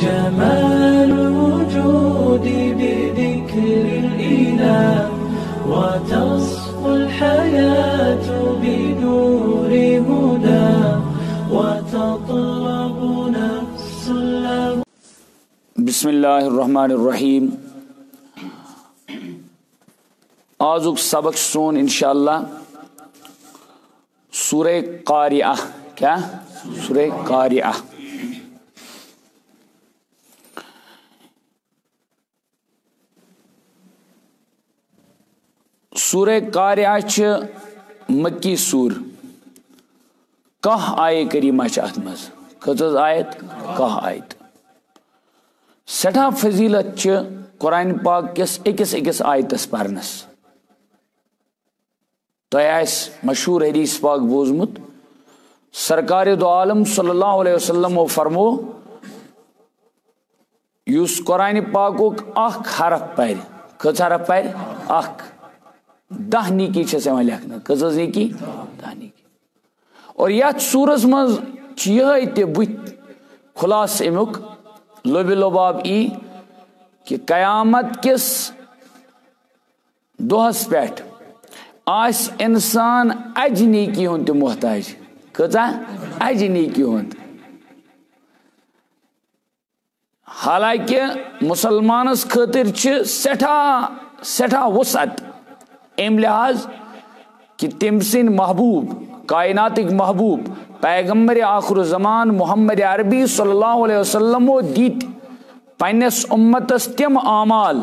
جمال الوجود بذكر الإله وتصفو الحياة بنور هدى وتطلب نفس له. بسم اللہ الرحمن الرحیم. آزک سبق سون انشاءاللہ سورہ قاریعہ. کیا؟ سورہ قاریعہ. سورہ قاریعہ چھ مکی سور. کاہ آیے کریمہ چھ ات مز. کٔژ آیت؟ کاہ آیت. سٹھا فضیلت چھ قرآن پاک کس اکس آیتس پرنس. تۄہہِ آسہِ مشہور حدیث پاک بوزمت. سرکار دو عالم صلی اللہ علیہ وسلم فرمو یس قرآن پاکُک اکھ حرف پرِ. کٔژ حرف پرِ؟ اکھ. 10 نیکی چھس یوان لیکھنہٕ. کٔژ نیکی؟ 10 نیکی. اور یتھ سورس مز چھ یہے تہِ بُتھِ خلاص امیُک لوبِ لباب ای کہ قیامت کس دۄہس پٮ۪ٹھ آسہِ انسان اجہِ نیکی ہُنٛد تہِ محتاج. کۭژاہ؟ اجہِ نیکی ہُنٛد. حالانکہ مسلمانس خٲطر چھِ سٮ۪ٹھاہ وسعت امہِ لحاظ کہ تٔمۍ سٕنٛدۍ محبوب کائناتٕکۍ محبوب پیغمبر آخر الزمان محمد عربی صلی اللہ علیہ وسلمو دِتۍ پننس امتس تم اعمال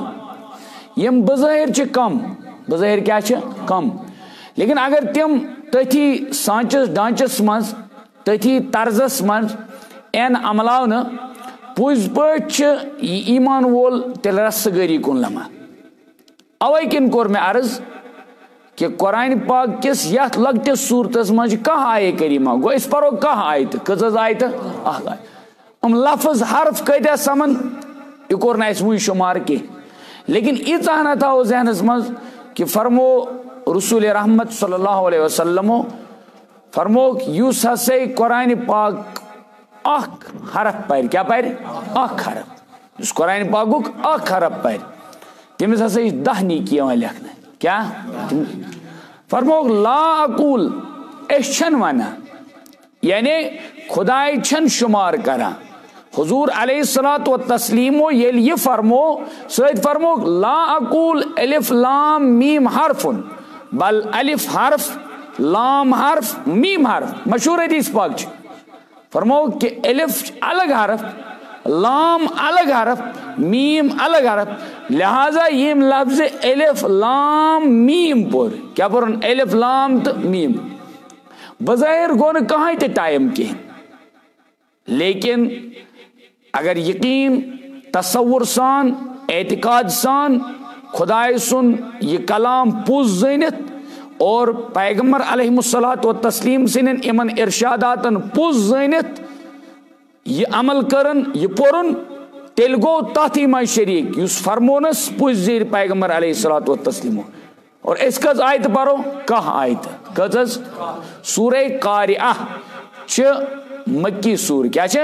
یم بظاہر چھ کم. بظاہر کیا چھ؟ کم. لیکن اگر تم تتھی سانچس ڈانچس مز تتھی طرزس مز این عملاونہ پوز پٲٹھۍ چھ یہ ایمان وول تیل رستگٲری کُن لمحہ. اوے کن کور میں عرض کہ قرآن پاک کس یتھ لکٹس صورتس مز کاہ آیے کریمہ. گو اس پرو کاہ آیت. کٔژ آیت؟ اکھ آیت. لفظ حرف کتیا سمن یہ کور نہ وی شمار کی. لیکن ایژاہ نہ تھاو ذہنس مز کہ فرمو رسول رحمت صلی اللہ علیہ وسلم فرمو یس ہسا قرآن پاک اکھ حرف پرِ. کیا پرِ؟ اکھ حرف. اس قرآن پاکُک اکھ حرف پرِ تٔمِس ہسا 10 نیکی یوان لیکھنہٕ. کیا؟ فرمو لا اقول أسۍ چھن ونان یعنی خدائے چھن شمار کران. حضور علیہ الصلوۃ والتسلیمو ییٚلہِ یہ فرمو سۭتۍ فرمو لا اقول الف لام میم حرف بل الف حرف لام حرف میم حرف. مشہور حدیث پاک چھ. فرمو کہ الف الگ حرف لام الگ حرف میم الگ حرف. لہذا یم لفظ الف لام میم پور. کیا پورن؟ الف لام تو میم. بظاہر گو نہ کہاں تہ ٹائم کہین. لیکن اگر یقین تصور سان اعتقاد سان خدائے سن یہ کلام پوز زینت اور پیغمبر علیہ الصلوۃ والتسلیم سن امن ارشاداتن پوز زینت یہ عمل کرن یہ پورن تیل گو تاتی مائی شریک یس فرمونس پوز زیر پیغمبر علیہ الصلوۃ والتسلیم. اور اس کز آیت پرو کاہ آیت. کز سورہ قاریعہ چھ مکی سور. کیا چھ؟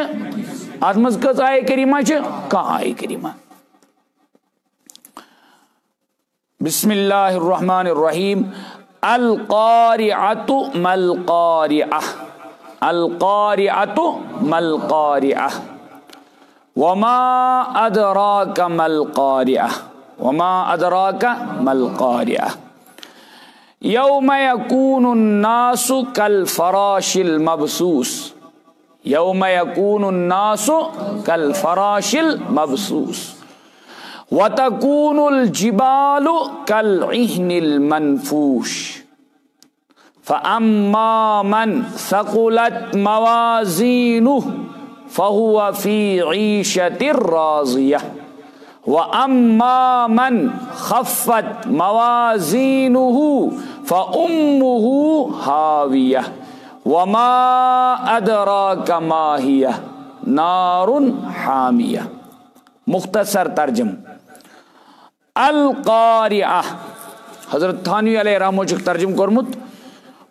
ات مز کز آیے کریمہ چھ؟ کاہ آیے کریمہ. بسم اللہ الرحمن الرحیم. القاریعۃ ما القاریعہ. القاریعۃ ما القاریعہ وما ادراک ما القاریعہ. وما ادراک ما القاریعہ. یوم یکون الناس کالفراش المبثوث. یوم یکون الناس کالفراش المبثوث وتکون الجبال کالعہن المنفوش فاما من ثقلت موازینہ فهو في عيشة راضية وأما من خفت موازينه فأمه هاوية وما أدراك ما هي نار حامية. مختصر ترجم القاریعہ حضرت تھانوی علیہ رحمہ ترجم کرمت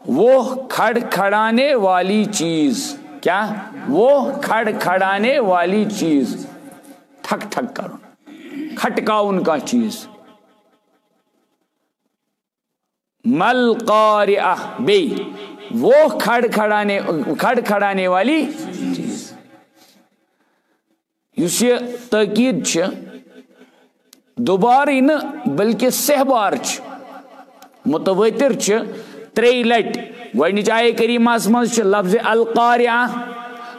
وہ کھڑ کھڑانے والی چیز. کیا؟ وہ کھڑ کھڑانے والی چیز. ٹھک ٹھک کرن کھٹکاؤن کا چیز. مل قارعہ بے وہ کھڑکھڑانے والی چیز. اس یہ تاکید چھ دوبارہ نہ بلکہ سہ بار چھ متواتر چھ 3 لٹ. گوڈنچ آیہ کریمہ مز چھ لفظ القارعہ،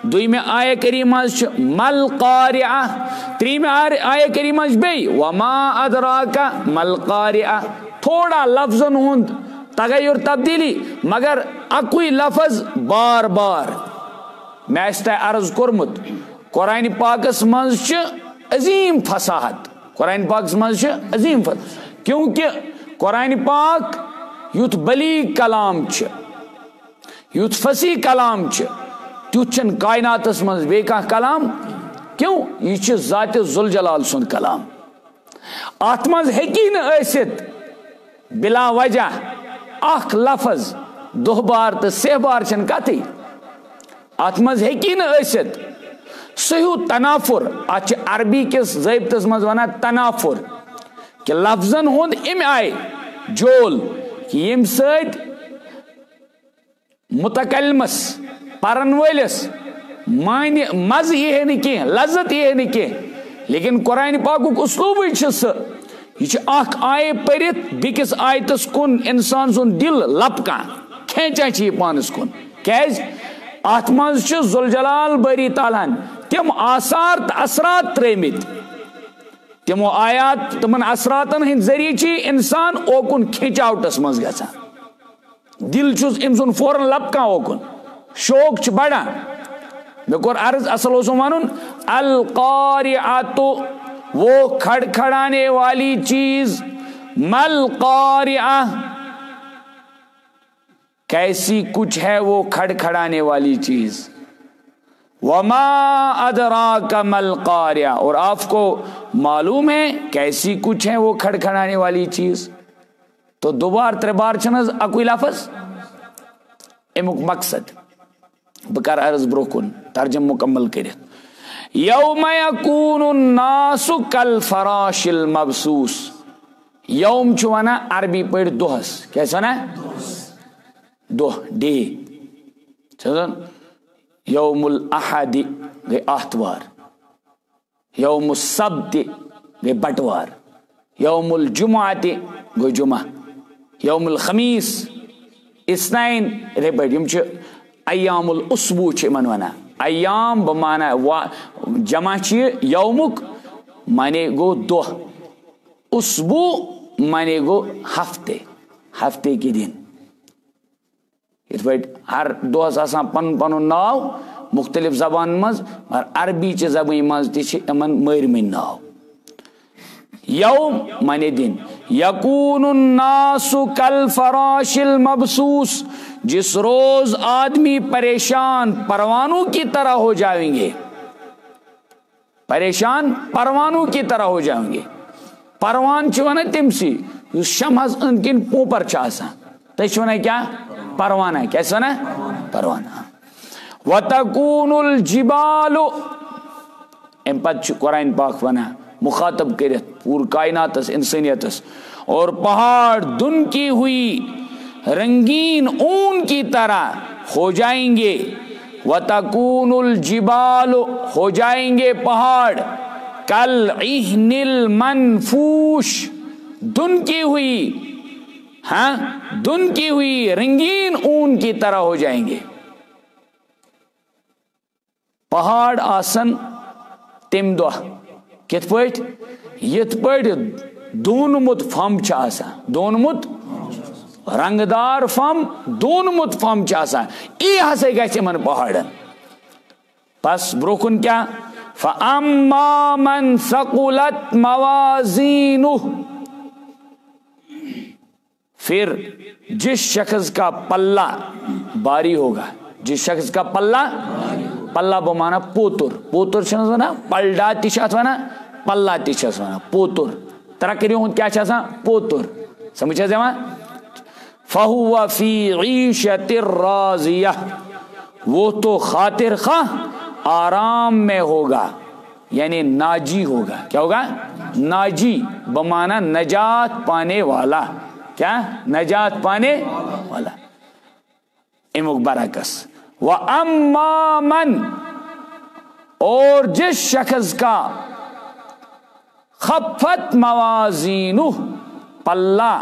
دویمہ آیہ کریمہ چھ مل قارعہ، تریمہ آیہ کریمہ بے وما ادراک مل قارعہ. تھوڑا لفظن ہند تغیر تبدیلی مگر اکوئی لفظ بار بار. میں اس تہ عرض کورمت قرآن پاکس مز چھ عظیم فصاحت، قرآن پاکس مز چھ عظیم فصاحت، کیونکہ قرآن پاک یوت بلیغ کلام چھ، یوت فصیح کلام چھ، تیوت چھن کائناتس مز بے کانٛہہ کلام. کیوں؟ یہ چھ ذات ذوالجلال سند کلام. ات مز ہیکی نہ ٲسِتھ بلا وجہ اخ لفظ 2 بار تو 3 بار چھن کتھی. ات مز ہیکی نہ ٲسِتھ سُہ ہیوٗ تنافر. ات چھ عربی کس ضابطس مز ونان تنافر کہ لفظن ہند امہِ آیہِ جول کہ یم سۭتۍ متکلمس پرن وٲلِس معنی مزٕ ییہِ نہٕ کینٛہہ، لذت ییہِ نہٕ کینٛہہ، لیکن قرآن پاکُک اسلوبٕے چھُ سُہ. یہ چھ اخ آیہ پٔرِتھ بیٚکِس آیتس کُن انسان سُنٛد دل لپکان، کھینچان چھ یہ پانس کُن. کیازِ ات منٛز چھُ ذوالجلال باری تعالیٰ ہن تم آثار تہٕ اثرات ترٲمٕتۍ، تمو آیات تمن اثراتن ہند ذریعہ چھ انسان اوکن کھینچاوٹس مز گژھان. دل چھُس أمۍ سُنٛد فوراً لپکان اوکن، شوق چھ بڑان. مےٚ کوٚر عرض اصل اوسُم ونُن القارعۃ وہ کھڑکھڑانے والی چیز. مل قارعہ کیسی کچھ ہے وہ کھڑکھڑانے والی چیز. وما ادراک مل قارعہ، اور آپ کو معلوم ہے کیسی کچھ ہے وہ کھڑکھڑانے والی چیز. تو 2 بار 3 بار چھنز اکوئی لفظ. امیک مقصد بہ کر عرض برو کن ترجم مکمل کرت. یوم یکون الناس کالفراش المبثوث. یوم چھ ونان عربی پٲٹھۍ دۄہس، کیٛاہ چھِ ونان؟ دۄہ، ڈے. یوم الاحد گٔے آتھوار، یوم السبت گٔے بٹوار، یوم الجمعہ گوٚو جمعہ، یوم الخمیس اثنین. یِتھے پٲٹھۍ یِم چھِ ایام الاسبوع چھِ یِمن ونان. ایام بمانا جمع چھ یومک مانے گو دۄہ، اسبوع مانے گو ہفتے، ہفتے کے دن. یِتھ پٲٹھۍ ہر دۄہس آسان پنُن پنُن ناو مختلف زبان مز، مگر عربی چہ زبان مز تہِ چھِ یِمن مٲرمٕتۍ ناو. یوم مانے دن. یکون الناس کالفراش المبثوث، جس روز آدمی پریشان پروانوں کی طرح ہو جائیں گے. پریشان پروانوں کی طرح ہو جائیں گے. پروان چھ ونان تمسی یس شمہس أنٛدۍ کِنۍ پوپر چھ آسان، تُہۍ چھِ ونان کیا؟ پروانہ. کیا چھِ ونان؟ پروانہ. وتکون الجبال، ام پتہٕ چھُ قرآن پاک ونان مخاطب کرت پور کائناتس انسانیتس، اور پہاڑ دن کی ہوئی رنگین اون کی طرح ہو جائیں گے. وتکون الجبال، ہو جائیں گے پہاڑ کالعہن المنفوش، دن کی ہوئی، ہاں دن کی ہوئی رنگین اون کی طرح ہو جائیں گے. پہاڑ آسن تم دہ کت پٲٹھۍ؟ یِتھ پٲٹھۍ دونمُت فم چھُ آسان، دونمُت رنگدار فم، دونمُت فم چھُ آسان. ای ہسا گژھِ یِمن پہاڑن. بس برونٛہہ کُن کیا؟ فَأَمَّا مَنْ ثَقُلَتْ مَوَازِينُهُ، پھر جس شخص کا پلہ باری ہوگا، جس شخص کا پلہ، پلہ بمانا پوتر، پوتر چھنس ونان پلڈا تہ چھِ اتھ ونان، پلہ تہ چھس ونان، پوتر. ترکریو ہُنٛد کیا چھُ آسان؟ پوتر. سمجھ چھس یِوان؟ فَهُوَ فِي عِيشَةٍ رَاضِيَةٍ، وہ تو خاطر خواہ آرام میں ہوگا، یعنی ناجی ہوگا. کیا ہوگا؟ ناجی بمانا نجات پانے والا. کیا؟ نجات پانے والا. امک برعکس وَأَمَّا مَنْ اور جس شخص کا خفت موازینہ پلہ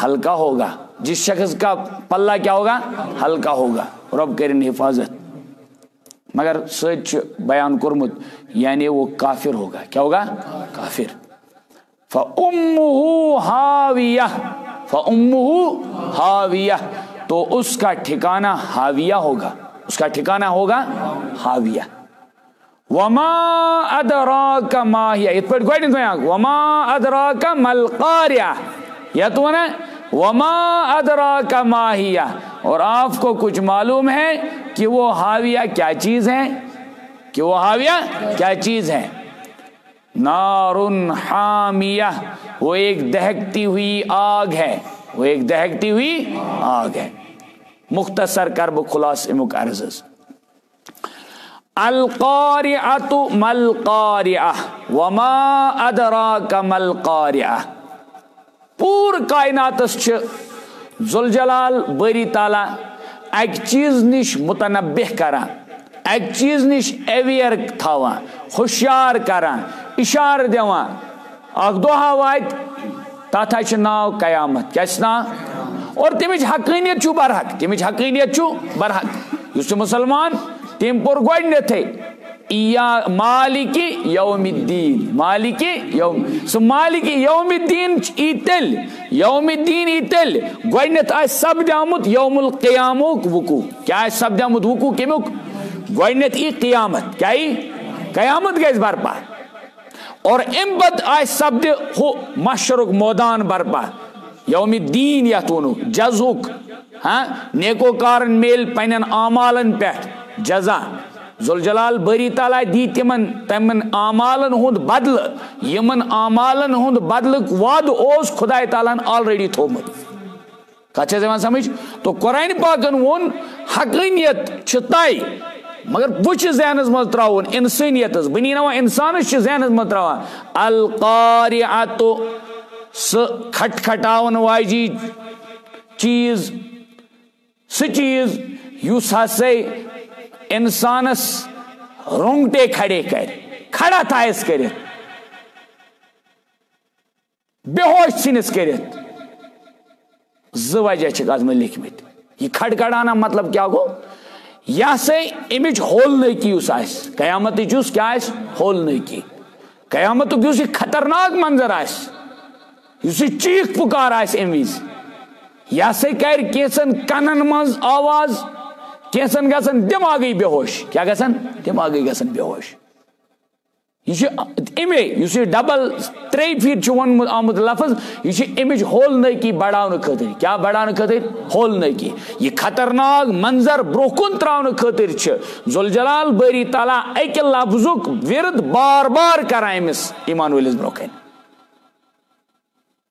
ہلکا ہوگا. جس شخص کا پلہ کیا ہوگا؟ ہلکا ہوگا. رب کرن حفاظت. مگر سچ بیان کرمت یعنی وہ کافر ہوگا. کیا ہوگا؟ کافر. فَأُمُّهُ حَاوِيَةٌ فَأُمُّهُ حَاوِيَةٌ تو اس کا ٹھکانہ حاویہ ہوگا. اس کا ٹھکانہ ہوگا حاویہ. وَمَا أَدْرَاكَ مَا هِيَ اس پر کوئی نہیں. وَمَا أَدْرَاكَ مَا الْقَارِعَةُ یا تو نا وَمَا أَدْرَاكَ مَا هِيَ اور آپ کو کچھ معلوم ہے کہ وہ حاویہ کیا چیز ہے؟ کہ وہ حاویہ کیا چیز ہے؟ نارن حامیہ وہ ایک دہکتی ہوئی آگ ہے. وہ ایک دہکتی ہوئی آگ ہے. مختصر کرب خلاص امک عرض القارعۃ مل قارعہ وما ادراک مل قارعہ. پور کائناتس ذوالجلال باری تعالیٰ ایک چیز نش متنبہ کران, ایک چیز نش اویئر تھاوان, ہوشیار کران, اشار دیوان. اخ دۄہ وات تتھ چھ ناو قیامت. کیا ناو؟ اور تمچ حقانیت چھو برحق. تمچ حقانیت چھو برحق. اس مسلمان تم پور گۄڈنیتھے یا مالک یوم الدین. مالک یوم سو مالک یوم الدین ای تیل یوم الدین ای تیل گۄڈنیتھ آسہِ سپدیومُت یوم القیامُک وقوع. کیا آسہِ سپدیومُت وقوع کمیُک؟ گۄڈنیتھ ای قیامت. کیا ای قیامت گژھِ برپا اور ام پتہٕ آسہِ سپدِ ہُہ محشرُک مٲدان برپا یوم الدین یتھ ووٚنُکھ جزہُک. ہاں نیکوکارن میل پنن اعمالن پٮ۪ٹھ جزا. ذوالجلال باری تعالیٰ دی تمن اعمالن ہند بدل یمن اعمالن ہند بدلک وعد اوس خدائے تعالیٰ آلریڈی تھومت. کتھ چھِ یوان سمجھ؟ تو قرآن پاکن وون حقانیت چھ طے مگر بہ چھ ذہنس مز تراون انسانیت بنی نوا انسانس چھ ذہنس مز تراوان القارعۃ سہ کھٹ کھٹاون واجی چیز سہ چیز یس ہسا انسانس رونگٹے کھڑے کر کھڑا تھایس کرت بے ہوش ژھنس کرت. ز وجہ چھ اتھ منٛز لیکھمٕتۍ. یہ کھڑکھڑانا مطلب کیا گو؟ یہ سا امچ ہولنکی اس آس قیامتچ اس کیا آس ہولنکی. قیامتک اس خطرناک منظر آس اس چیخ پکار آس ام وز یہ سا کر کینسن کنن مز آواز کینسن گژھن دماغی بے ہوش. کیا گژھن؟ دماغی گژھن بے ہوش. یہ ڈبل 3 فیٹ ون آمت لفظ یہ امچ ہولنکی بڑھانے خاطر. کیا بڑھانے خاطر؟ ہولنکی. یہ خطرناک منظر برو کن تراؤنے خاطر ذوالجلال باری تعالیٰ اکہ لفظک ورد بار بار کران امس ایمان ولس برو کن.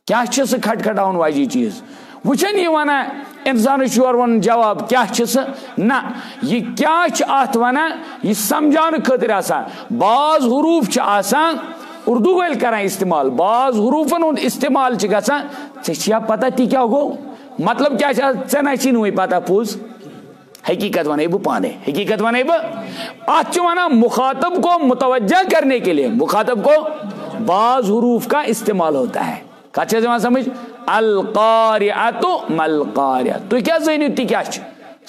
کیا سہ کھٹ کھٹاؤن واجی چیز وچن یہ ونان انسان یور ون جواب کیا سہ نہ یہ کیا ات ونان یہ سمجھانے خاطر آسان. بعض حروف آسان اردو ول کران استعمال بعض حروفن ہند استعمال گژھان. ژےٚ پتہ تی کیا گو مطلب کیا ژےٚ نہ چھی نہٕ پتہ پوٚز. حقیقت ونے بہ پانے حقیقت ونے بہ ات ونان مخاطب کو متوجہ کرنے کے لیے مخاطب کو بعض حروف کا استعمال ہوتا ہے. کتھ چھِ سمجھ؟ القارعۃ مل قارعہ. تُہۍ کیا زٲنِو تی کیا چھ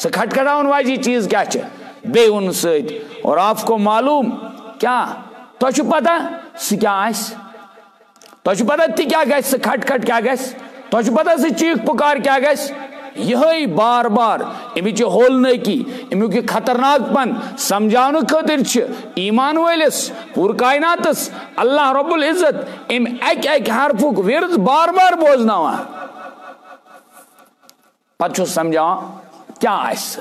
سہ کھٹ کھٹاؤن واجی چیز کیا چھ بے ان سۭتۍ. اور آپ کو معلوم کیا تۄہہِ چھُ پتہ سہ کیا آسہِ تۄہہِ چھُ پتہ تی کیا گژھِ سہ کھٹ کھٹ کیا گژھِ تۄہہِ چھُ پتہ سہ چیخ پکار کیا گژھِ. یہ بار بار امچ ہولنکی امیک یہ خطرناک پن سمجھانے خاطر ایمان ولس پور کائناتس اللہ رب العزت ام اک اک حرفک ورد بار بار بوزناوان. پتہ سمجھاوان کیا آس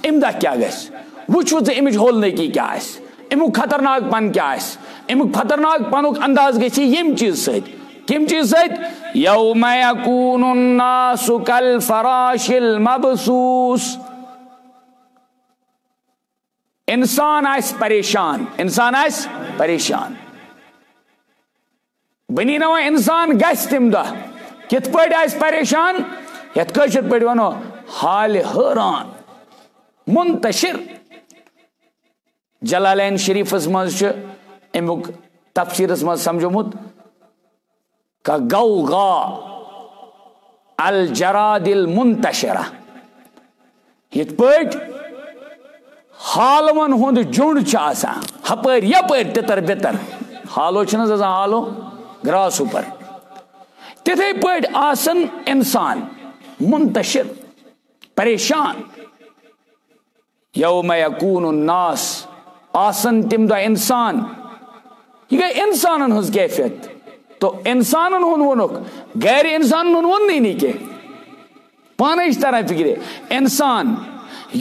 ام دہ کیا گژھِ. وچھو ژےٚ امچ ہولنکی کیا آسہِ امیک خطرناک پن کیا آسہِ. امیک خطرناک پنک انداز گژھِ یم چیز سۭتۍ. کم چیز سۭتۍ؟ یوم یکون الناس کالفراش المبثوث. انسان آس پریشان، انسان آس پریشان، بنی نو انسان گژھِ تم دہ کت پٲٹھۍ آسہِ پریشان، یتھ کٲشِر پٲٹھۍ ونو حالہِ حٲران منتشر۔ جلالین شریفس مز چھُ امیُک تفسیرس مز سمجھومُت کا غوغا الجراد المنتشرہ، یتھ پٲٹھۍ حالون ہُنٛد جُنڈ چھُ آسان ہپٲرۍ یپٲرۍ تِتر بِتر، حالو چھُنہٕ حظ آسان حالو گراس اوپر، تِتھے پٲٹھۍ آسن انسان منتشر پریشان۔ یوم یکون الناس، آسن تم دہ انسان، یہ گئی انسانن ہز کیفیت، تو انسانن ہن ونک غیر انسانن ہن ون نہیں کہ پانے اس طرح فکر انسان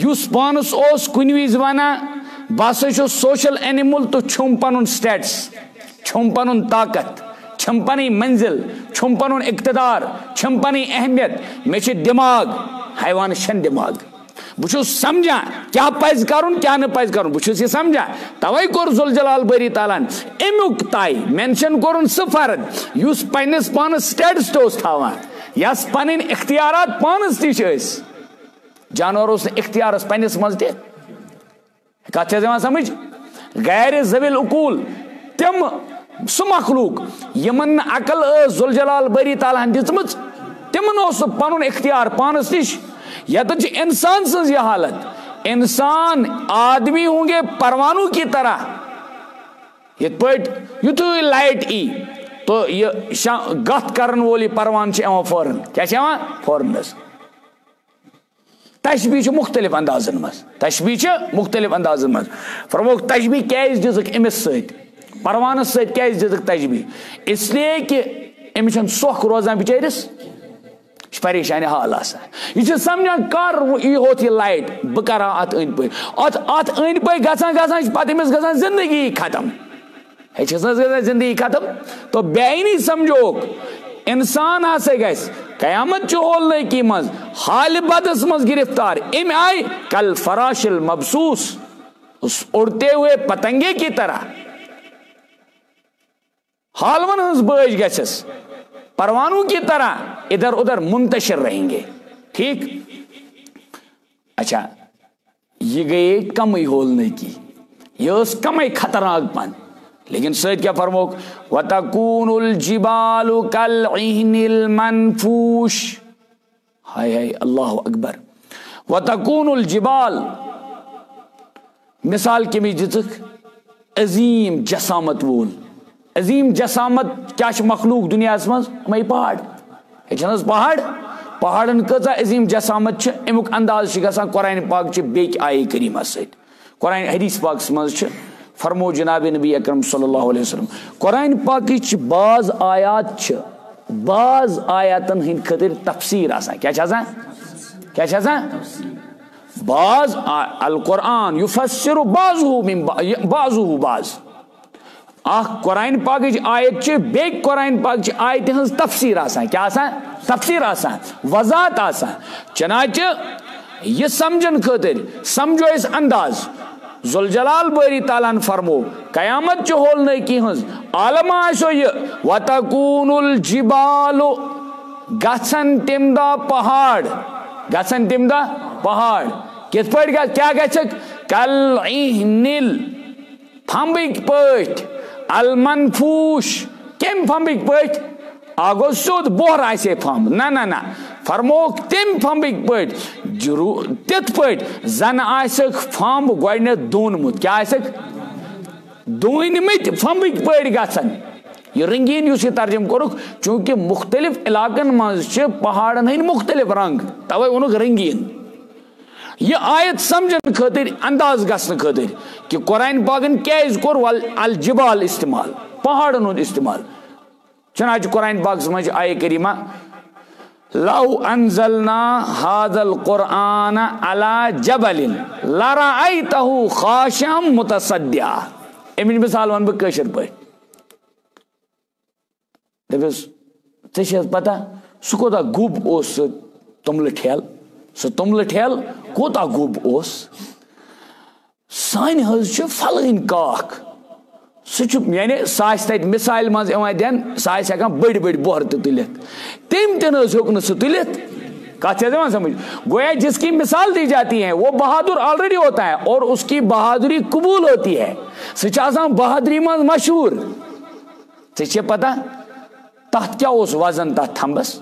یس پانس اوس کن وز ونان بہٕ ہسا سوشل اینیمل تو چھم پن سٹیٹس، چھم پن طاقت، چھم پن منزل، چھم پن اقتدار، چھم پن اہمیت، مے چھ دماغ، حیوان چھن دماغ، بہ سمجھان کیا پز کرن کیا نہ پز کرن، بہ یہ سمجھان، توے کور ذوالجلال باری تعالیٰ امیک طے مینشن کورن سہ فرد یس پنس پانس سٹیٹس تہ تھاوان، یس پن اختیارات پانس تس، جانور اس اختیارس پنس مز تہ کت چھ سمجھ، غیر ذوی العقول تم سہ مخلوق یمن عقل ذوالجلال باری تعالیٰ دم تمن اس پن اختیار پانس نش، یتن انسان سن یہ حالت، انسان آدمی ہوں گے پروانوں کی طرح، یت پٹ یتھے لائٹ ای تو یہ گت کرن وول پروان فورن کیا فورن تشبیہ مختلف اندازن مز، تشبیہ مختلف اندازن مز، فرموک تشبیہ کیاز دزک امس ست پروانس ست کیاز دزک تشبیہ، اس لیے کہ امس چھن سوکھ روزان بچارس پریشانی حال آسان، یہ سمجھان کر یہ ہوت یہ لائٹ بہ کرا ات أنٛدۍ پٔکۍ، ات أنٛدۍ پٔکۍ گژھان گژھان پتہٕ أمس گژھان زندگی ختم، ہے چھس نہ زندگی ختم، تو بے سمجھوک انسان ہسا گژھِ قیامت چہ ہولنے کی مز حال بدس مز گرفتار، ام آئی کل فراش المبسوس، اس اڑتے ہوئے پتنگے کی طرح حالون ہنز بٲج گژھس، پروانوں کی طرح ادھر ادھر منتشر رہیں گے، ٹھیک۔ اچھا یہ گئی کمی ہولنے کی، یہ اس کمی خطرناک پن، لیکن سید کیا فرموک وَتَكُونُ الْجِبَالُ كَالْعِهْنِ الْمَنْفُوشِ، ہائے ہائے اللہ اکبر، وَتَكُونُ الْجِبَالُ مثال کمی دِژٕکھ عظیم جسامت وول، عظیم جسامت کیا مخلوق دنیا مز ہمیں پہاڑ، یہ پہاڑ، پہاڑن کتا عظیم جسامت امیک انداز گژھان قرآن پاک بیک آیے کریمہ ست، قرآن حدیث پاک مز فرمو جناب نبی اکرم صلی اللہ علیہ وسلم، قرآن پاک بعض آیات بعض آیاتن ہند خاطر تفسیر آسان، کیا آسان، کیا آسان، بعض القرآن یفسر بعضہ بعض، اخ قرآن پاک آیت بیک قرآن پاک آیت ہز تفسیر آسان، کیا آسان، تفسیر آسان، وضاحت آسان، چنانچہ یہ سمجھن خاطر سمجھو اس انداز، ذوالجلال باری تعالیٰ فرمو قیامت چہ ہولنے کی ہز عالم آسو یہ وَتَكُونُ الْجِبَالُ گژھن تم دہ پہاڑ، گژھن تم دہ پہاڑ، کت پٲٹھۍ کیا گژھک کَالْعِهْنِ پھمبٕکۍ پٲٹھۍ، المنفوش کم پھمبٕکۍ پٲٹھۍ، آگو سیود بوہر آسے پھمب، نہ فرموک تم پھمبٕکۍ پٲٹھۍ تِتھ پٲٹھۍ زن آسک پھمب گۄڈنیتھ دونمُت، کیا آسک دونمٕتۍ پھمبٕکۍ پٲٹھۍ گژھن، یہ رنگین اس ترجم کورک چونکہ مختلف علاقن مز پہاڑن ہند مختلف رنگ، توے وونک رنگین، یہ آیت سمجھن خاطر انداز گھن خاطر کہ قرآن پاکن کیاز کور الجبال استعمال، پہاڑن ہند استعمال، چنانچہ قرآن پاک مجھ آیے کریمہ لو انزلنا هذا القرآن على جبل لرأيته خاشعا متصدعا، امن مثال ون بہ کٲشِر پٲٹھۍ، دپس ژےٚ چھےٚ پتہ سُہ کوتاہ گوٚب اوس سُہ توٚملہٕ ٹھیل، سُہ توٚملہٕ ٹھیل کوتاہ گوٚب اوس، سانہِ حظ چھِ فلٲنۍ کاک سُہ چھُ یعنی سُہ آسہِ تَتہِ مِثالہِ منٛز یِوان دِنہٕ سُہ آسہِ ہٮ۪کان بٔڑۍ بٔڑۍ بۄہرٕ تہِ تُلِتھ تٔمۍ تہِ نہٕ حظ ہیوٚک نہٕ سُہ تُلِتھ کَتھ چھِ یِوان سمجھ گویا جس کی مثال دی جاتی ہے وہ بہادر آلریڈی ہوتا ہے اور اس کی بہادری قبول ہوتی ہے سُہ چھُ آسان بہادری منٛز مشہوٗر ژےٚ چھے پتہ تَتھ کیٛاہ اوس وزن تَتھ تھمبس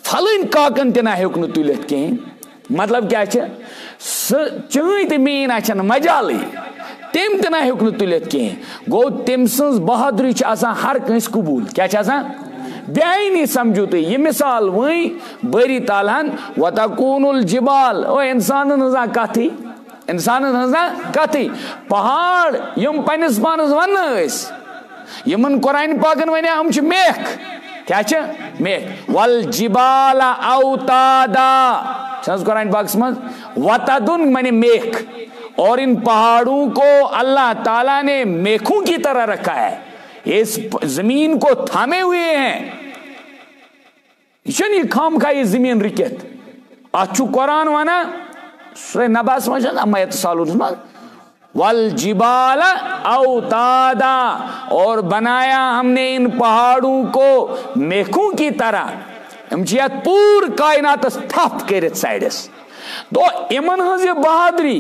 فلٲنۍ کاکن تہِ نہ ہیوٚک نہٕ تُلِتھ کِہیٖنۍ مطلب کیٛاہ چھِ سُہ چٲنۍ تہِ میٲنۍ آسن مجالٕے تٔمۍ تہِ نہ ہیوٚک نہٕ تُلِتھ کِہیٖنۍ گوٚو تٔمۍ سٕنٛز بہادری چھِ آسان ہر کٲنٛسہِ قبوٗل کیٛاہ چھِ آسان بیاینی سمجھو تُہۍ یہِ مثال وٕنۍ بٲری تعالیٰ ہن وتکوٗن الجبال او اِنسانن ہٕنٛز کتھٕے اِنسانن ہٕنٛز کتھٕے پہاڑ یِم پننِس پانس وننہٕ ٲسۍ یِمن قرآنہِ پاکن ونیا یِم چھِ میکھ کیٛاہ چھِ میکھ والجبال اوتادا چھِ حظ قرآنہِ پاکس منٛز وتدُن مانے میکھ اور ان پہاڑوں کو اللہ تعالیٰ نے میکھوں کی طرح رکھا ہے اس زمین کو تھامے ہوئے ہیں یہ چھنہٕ یہِ خامخواہ یہِ زمین رُکِتھ اتھ چھُ قرآن ونان سورہ نبأس منٛز چھِ اما یتساءلونَس منٛز والجبال اوتادا اور بنایا ہم نے ان پہاڑوں کو میکھوں کی طرح یِم چھِ یتھ پوٗرٕ کائناتس تھپھ کٔرِتھ سایڈس تو یِمن ہٕنٛز یہِ بہادری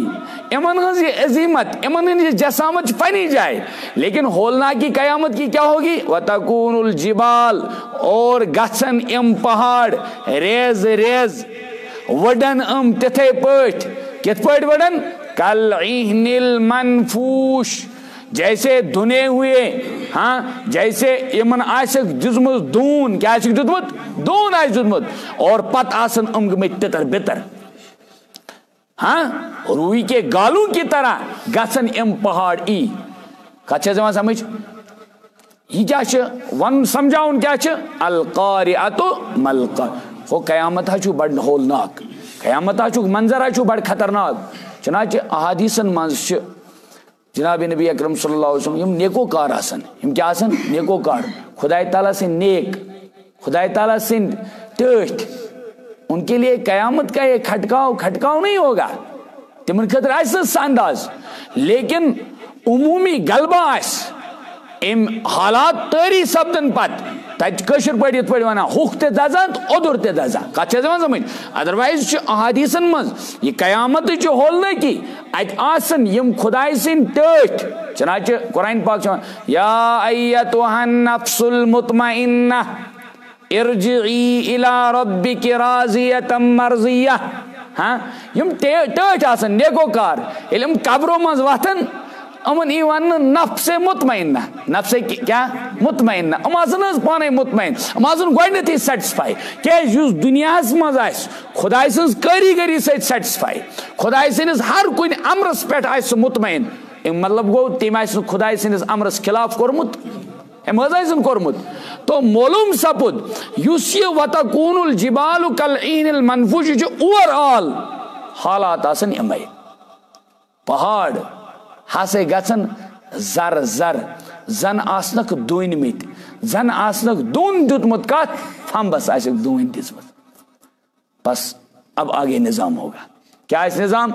یِمن ہٕنٛز یہِ عظیمت یِمن ہٕنٛز یہِ جسامت چھِ پننہِ جایہِ لیکن ہولناکی قیامت کی کیا ہوگی وتکون الجبال اور گژھن یِم پہاڑ ریز ریز وڈن یِم تِتھے پٲٹھۍ کِتھ پٲٹھۍ وڈن کالعہن المنفوش جیسے دھنے ہوئے ہاں جیسے یمن آسک دِژمٕژ دوٗن کیٛاہ آسِکھ دیُتمُت دوٗن آسہِ دیُتمُت اور پتہٕ آسن یِم گٔمٕتۍ تِتر بِتر ہاں روئی کے گالوں کی طرح گژھن یِم پہاڑ ای کتھ چھِ یِوان سمجھ یہ کیا چھِ ون سمجھاوُن کیا چھِ القارعۃ ملقارعۃ ہو قیامت ہا چھُ بڑٕ ہولناک قیامت ہا چھُ منظر ہا چھُ بڑٕ خطرناک چنانچہ احادیثن منٛز چھِ جناب نبی اکرم صلی اللہ علیہ وسلم یم نیکو کار آسن یم کیا آسن نیکو کار خدائے تعالیٰ سٕنٛدۍ نیک خدائے تعالیٰ سٕنٛدۍ ٹٲٹھۍ ان کے لیے قیامت کا یہ کھٹکاؤ نہیں ہوگا تمن خاطر آسہِ سُہ انداز لیکن عمومی غلبہ آسہِ ام حالات طٲری سپدن پتہٕ تتہِ کٲشِر پٲٹھۍ یِتھ پٲٹھۍ ونان ہوٚکھ تہِ دزان تہٕ اوٚدُر تہِ دزان کتھ چھِ یِوان سمجھ ادروایز چھِ احادیثن منٛز یہِ قیامتٕچ ہولنٲکی اتہِ آسن یِم خداے سٕنٛدۍ ٹٲٹھۍ چنانچہ قرآنہِ پاک چھِ ونان یا ایتھا النفس المطمئنہ ارجعی الی ربک راضیۃ مرضیہ ہاں یم ٹٲٹھۍ آسن نیکو کار ییٚلہِ یِم قبرو منٛز وتھن یِمن یی وننہٕ نفسِ مطمئنہ نفسِ کیا مطمئنہ یِم آسن حظ پانے مطمئن یِم آسن گۄڈنیتھٕے سیٹسفاے کیازِ یُس دُنیاہس منٛز آسہِ خداے سٕنٛز کٲریگٔری سۭتۍ سیٹسفاے خداے سٕنٛدِس ہر کُنہِ امرس پٮ۪ٹھ آسہِ سُہ مطمئن امیُک مطلب گوٚو تٔمۍ آسہِ نہٕ خداے سٕنٛدِس امرس خلاف کوٚرمُت أمۍ حظ آسن کوٚرمُت تو معلوم سپُد یُس یہِ وتکون الجبال کالعہن المنفوش یہِ چھُ اوور آل حالات آسن یِمے پہاڑ ہسا گژھن زر زر زن آسنکھ دوٗنمٕتۍ زن آسنکھ دوٗن دیُتمُت کتھ تھمبس آسکھ دوٗنۍ دِژمٕژ بس اب آگے نظام ہوگا کیا آسہِ نظام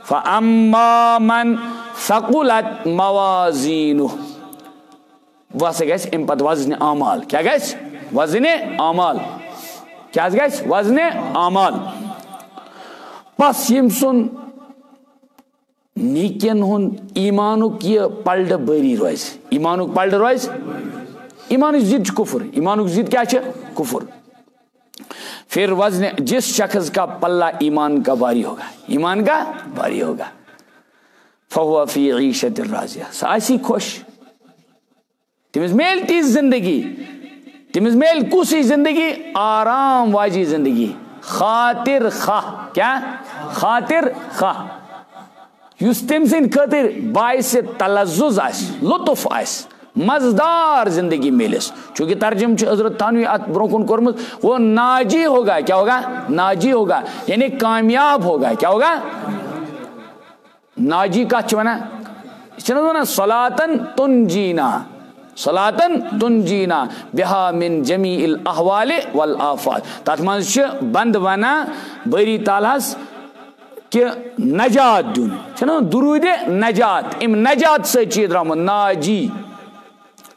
فاما من ثقلت موازینہ وہ ہسا گژھِ امہِ پتہٕ وزنِ اعمال کیا گژھِ وزنِ اعمال کیا حظ گژھِ وزنِ اعمال بس ییٚمہِ سُنٛد نیکین ہُنٛد ایمانُک یہِ پلڈٕ بٲری روزِ ایمانُک پلڈٕ روزِ ایمانٕچ ضد چھِ کُفر ایمانُک ضد کیا چھِ کُفر پھر وزن جس شخص کا پلہ ایمان کا بھاری ہوگا ایمان کا بھاری ہوگا فہو فی عیشت راضیہ سُہ آسی خۄش تٔمِس میلہِ تِژھ زندگی تٔمِس میلہِ کُس ہِش زندگی آرام واجی زندگی خاطر خواہ کیا خاطر خواہ یُس تٔمۍ سٕنٛدِ خٲطرٕ باعث تلزُز آسہِ لطف آسہِ مزدار زندگی میلس چونکہ ترجم حضرت تھانوی ات برو کن کورمت وہ ناجی ہوگا کیا ہوگا ناجی ہوگا یعنی کامیاب ہوگا کیا ہوگا ناجی کا چونا صلاتن تنجینا صلاتن تنجینا بہا من جمیع الاحوال والآفات تات منز بند ونا بری تعالیٰ کہ نجات دن چھنا درود نجات ام نجات سے درام ناجی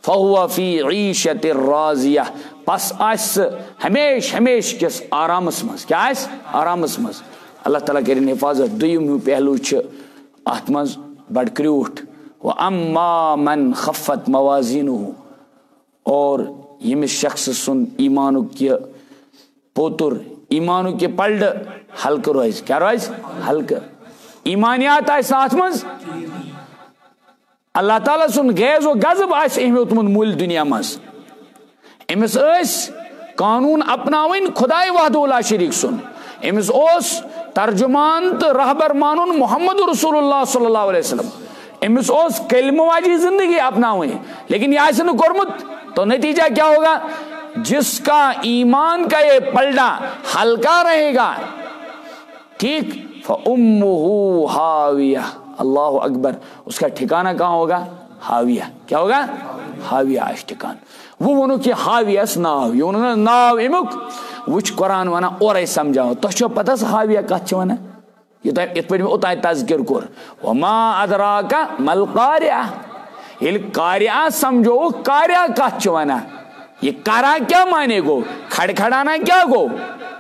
فہو فی عیشت راضیہ پس آس ہمیش ہمیش کس آرامس مز کیا آس آرامس مز اللہ تعالیٰ کرن حفاظت دویم پہلو ات مز بڑ کریوٹ و اما من خفت موازینہ اور یمس شخص سن ایمانک یہ پوتر ایمانک یہ پلڈ ہلکہ روز کیا روز ہلکہ ایمانیات آئے ساتھ مز اللہ تعالیٰ سن غیظ و غضب آئے اوتمت مول دنیا مز امس قانون اپناون خدائے وحدہ لا شریک سن امس ترجمان تو رہبر مانن محمد رسول اللہ صلی اللہ علیہ وسلم امس کلمہ واجی زندگی اپناویں لیکن یہ ایسے کورمت تو نتیجہ کیا ہوگا جس کا ایمان کا یہ پلڑا ہلکا رہے گا ٹھیک فَأُمُّهُ حَاوِيَةٌ اللہ اکبر اس کا ٹھکانہ کہاں ہوگا حاویہ کیا ہوگا حاویہ آش ٹھکان وہ ونو کہ حاویہ اس ناو یہ ونو ناو امک وچ قرآن وانا اور ای سمجھاو تو چھو پتہ سا حاویہ کچھ وانا یہ تو ات پر میں اتائی تذکر کر وما ادراکا مل قاریہ یہ قاریہ سمجھو قاریہ کچھ وانا یہ کارا کیا مانے گو کھڑ کھڑانا کیا گو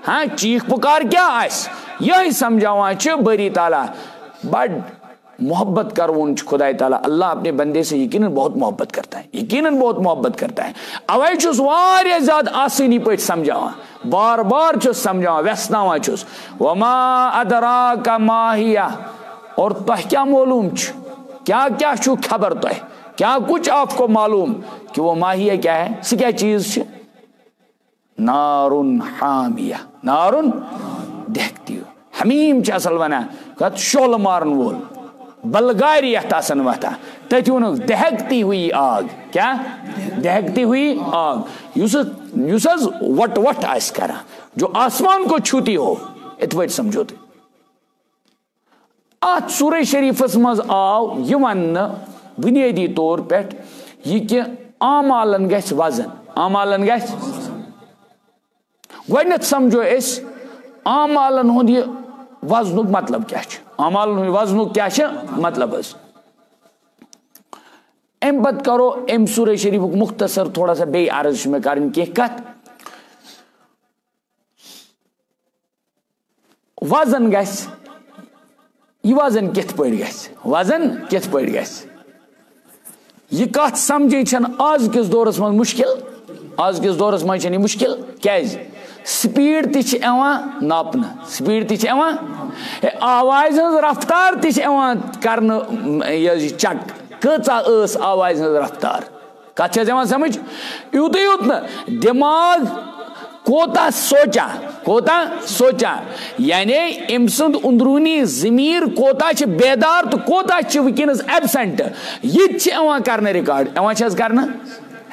ہاں چیخ پکار کیا آئس یہی سمجھاواں چھو بری تعالیٰ بڑ محبت کرون خدای تعالیٰ اللہ اپنے بندے سے یقیناً بہت محبت کرتا ہے یقیناً بہت محبت کرتا ہے اوے چھس واریاہ زیادہ آسانی پٹ سمجھاواں بار بار چھس سمجھاواں ویسناواں چھس وما ادراک ما ہیہ اور تہ کیا معلوم کیا کیا چھو خبر تہ کیا کچھ آپ کو معلوم کہ وہ ماہیہ کیا ہے سی کیا چیز چھ نارن حامیہ نارن دہکتی ہو حمیم چھ اصل ونا کہت شول مارن وول بلغاری احتاسن وتا تتیون دہکتی ہوئی آگ کیا دہکتی ہوئی آگ یوسز وٹ وٹ آئس کرا جو آسمان کو چھوتی ہو اتوائٹ سمجھو تے آت سورہ شریف اسمز آو یہ ون بنیادی طور پیٹ یہ کہ آمالن گیس وزن آمالن گیس گوڑنت سمجھو اس آمالن ہوں یہ وزنک مطلب کیا ہے آمالن ہوں وزنک کیا ہے مطلب اس ام بات کرو ام سورہ شریف مختصر تھوڑا سا بے عرض میں کرن کی کت وزن گیس یہ وزن کت پڑ گیس وزن کت پڑ گیس یہ کت سمجھیں چھن آج کس دورس من مشکل آج کس دورس من چھن مشکل کیاز سپیڈ تی چھ ایوان ناپنا سپیڈ تی چھ ایوان آواز ہنز رفتار تی چھ ایوان کرن یہ چک کچا اس آواز ہنز رفتار کچھ چھز ایوان سمجھ یوت یوت نا دماغ کوتا سوچا یعنی امسند اندرونی ضمیر کوتا چھ بیدار تو کوتا چھ وکنس ایبسنٹ یہ چھ ایوان کرنا ریکارڈ ایوان چھز کرنا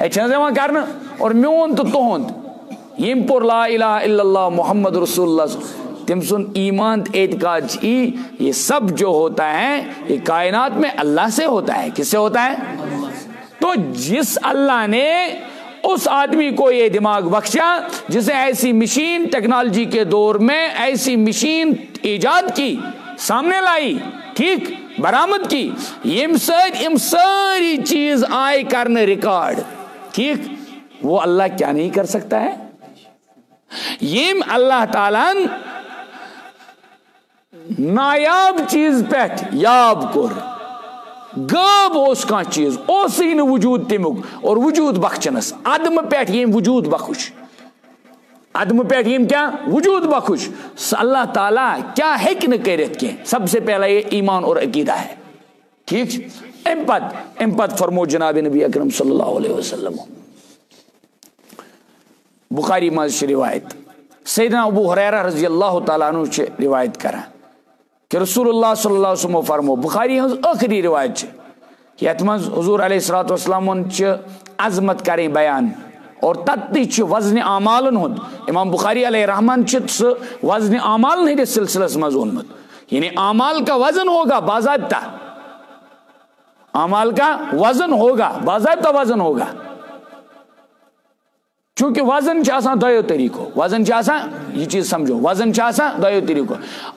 ہے چھز ایوان کرنا اور میون تو تہند یم پر لا الہ الا اللہ محمد رسول اللہ تم سن ایمان اعتقاد یہ سب جو ہوتا ہے یہ کائنات میں اللہ سے ہوتا ہے کس سے ہوتا ہے تو جس اللہ نے اس آدمی کو یہ دماغ بخشا جسے ایسی مشین ٹیکنالوجی کے دور میں ایسی مشین ایجاد کی سامنے لائی ٹھیک برآمد کی یم ساری چیز آئے کرنے ریکارڈ ٹھیک وہ اللہ کیا نہیں کر سکتا ہے یم اللہ تعالیٰ نایاب چیز پیٹ یاب کر غاب اس کا چیز اسی نے وجود تمک اور وجود بخشنس عدم پیٹ یم وجود بخش عدم پیٹ یم کیا وجود بخش اللہ تعالیٰ کیا ہیک نہ کرت کے سب سے پہلا یہ ایمان اور عقیدہ ہے ٹھیک امپت فرمو جناب نبی اکرم صلی اللہ علیہ وسلم بخاری مز روایت سیدنا ابو ہریرہ رضی اللہ تعالیٰ عنہ سے روایت کرا کہ رسول اللہ صلی اللہ علیہ وسلم فرمو بخاری ہنز آخری روایت سے یت مز حضور علیہ الصلوۃ والسلام عظمت کریں بیان اور تتی وزن اعمالن ہند امام بخاری علیہ رحمان وزن اعمال ہندس سلسلس مز اونمت یعنی اعمال کا وزن ہوگا باضابطہ اعمال کا وزن ہوگا باضابطہ وزن ہوگا چونکہ وزن چھ آسان دویو طریقو وزن چھ آسان یہ چیز سمجھو وزن چھ آسان دویو طریقو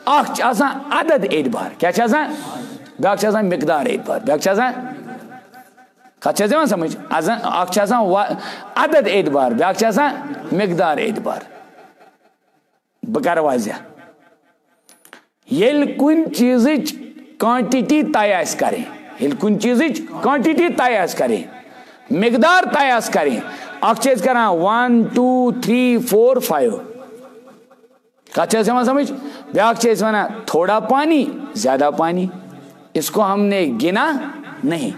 اخ چھ آسان عدد اعتبار کیا چھ آسان بیاکھ چھ آسان مقدار اعتبار بیاکھ چھ آسان کت چھ دِوان سمجھ اخ چھ آسان عدد اعتبار بیاکھ چھ آسان مقدار اعتبار بہ کر واضح یل کن چیزچ کوانٹٹی طے آسہِ کریں یل کن چیزچ کوانٹٹی طے آسہِ کریں مقدار طے آسہِ کریں اخ چھ کران 1 2 3 4 5 کت چھ سمجھ بیاکھ چھ ونان تھوڑا پانی زیادہ پانی اس کو ہم نے گنا نہیں